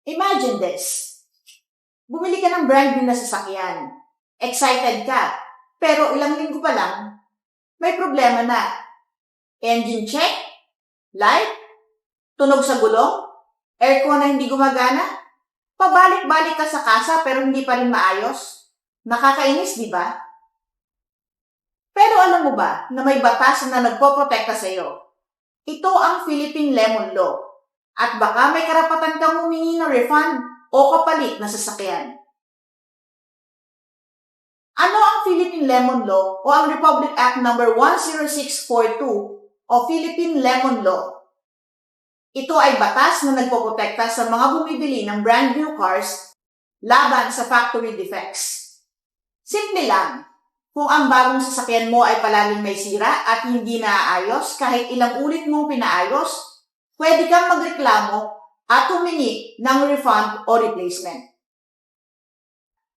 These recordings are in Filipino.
Imagine this. Bumili ka ng brand new na sasakyan. Excited ka. Pero ilang linggo pa lang, may problema na. Engine check? Light? Tunog sa gulong? Aircon na hindi gumagana? Pabalik-balik ka sa kasa pero hindi pa rin maayos? Nakakainis, di ba? Pero alam mo ba na may batas na nagpoprotekta sa iyo? Ito ang Philippine Lemon Law. At baka may karapatan kang humingi ng refund o kapalit na sasakyan. Ano ang Philippine Lemon Law o ang Republic Act No. 10642 o Philippine Lemon Law? Ito ay batas na nagpoprotekta sa mga bumibili ng brand new cars laban sa factory defects. Simple lang, kung ang bagong sasakyan mo ay palaging may sira at hindi naaayos kahit ilang ulit mong pinaayos, pwede kang magreklamo at humingi ng refund o replacement.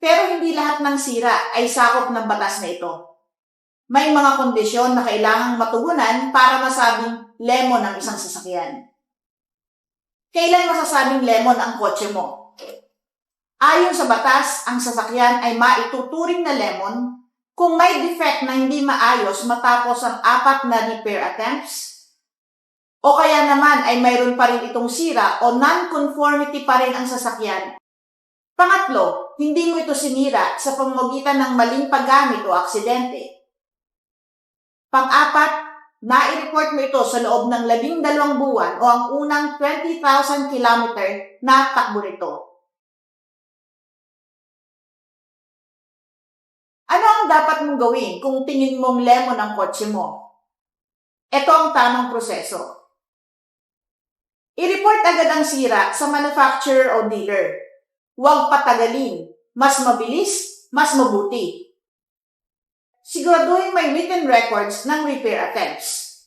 Pero hindi lahat ng sira ay sakop ng batas na ito. May mga kondisyon na kailangang matugunan para masabing lemon ang isang sasakyan. Kailan masasabing lemon ang kotse mo? Ayon sa batas, ang sasakyan ay maituturing na lemon kung may defect na hindi maayos matapos ang 4 na repair attempts, o kaya naman ay mayroon pa rin itong sira o non-conformity pa rin ang sasakyan. Pangatlo, hindi mo ito sinira sa pamamagitan ng maling paggamit o aksidente. Pang-apat, nai-report mo ito sa loob ng 12 buwan o ang unang 20,000 kilometer na takbo nito. Ano ang dapat mong gawin kung tingin mong lemon ang kotse mo? Ito ang tamang proseso. I-report agad ang sira sa manufacturer o dealer. Huwag patagalin. Mas mabilis, mas mabuti. Siguraduhin may written records ng repair attempts.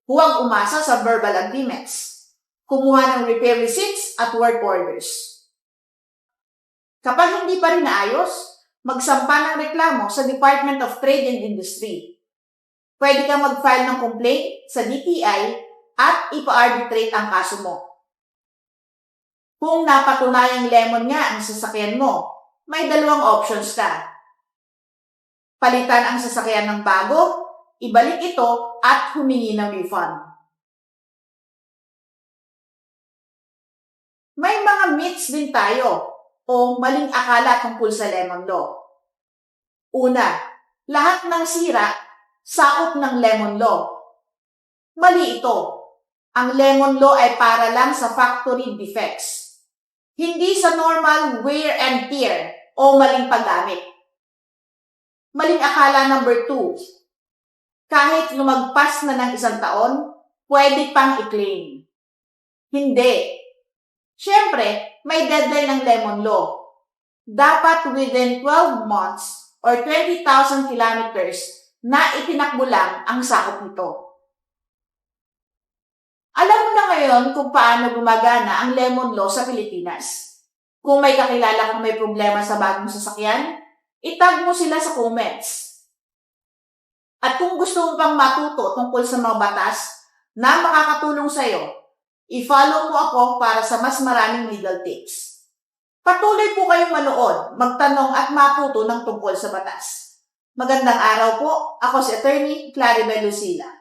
Huwag umasa sa verbal agreements. Kumuha ng repair receipts at work orders. Kapag hindi pa rin naayos, magsampa ng reklamo sa Department of Trade and Industry. Pwede kang mag-file ng complaint sa DTI at ipa-arbitrate ang kaso mo. Kung napatunayang lemon nga ang sasakyan mo, may 2 options ka. Palitan ang sasakyan ng bago, ibalik ito at humingi ng refund. May mga myths din tayo o maling akala tungkol sa lemon law. Una, lahat ng sira sakop ng lemon law. Mali ito. Ang lemon law ay para lang sa factory defects. Hindi sa normal wear and tear o maling paggamit. Maling akala number 2. Kahit lumagpas na ng 1 taon, pwede pang i-claim. Hindi. Siyempre, may deadline ng lemon law. Dapat within 12 months or 20,000 kilometers na itinakbo lang ang sakop nito. Alam mo na ngayon kung paano gumagana ang lemon law sa Pilipinas. Kung may kakilala kang may problema sa bagong sasakyan, itag mo sila sa comments. At kung gusto mo pang matuto tungkol sa mga batas na makakatulong sa iyo, i-follow mo ako para sa mas maraming legal tips. Patuloy po kayong manood, magtanong at matuto ng tungkol sa batas. Magandang araw po, ako si Attorney Claribel Lucila.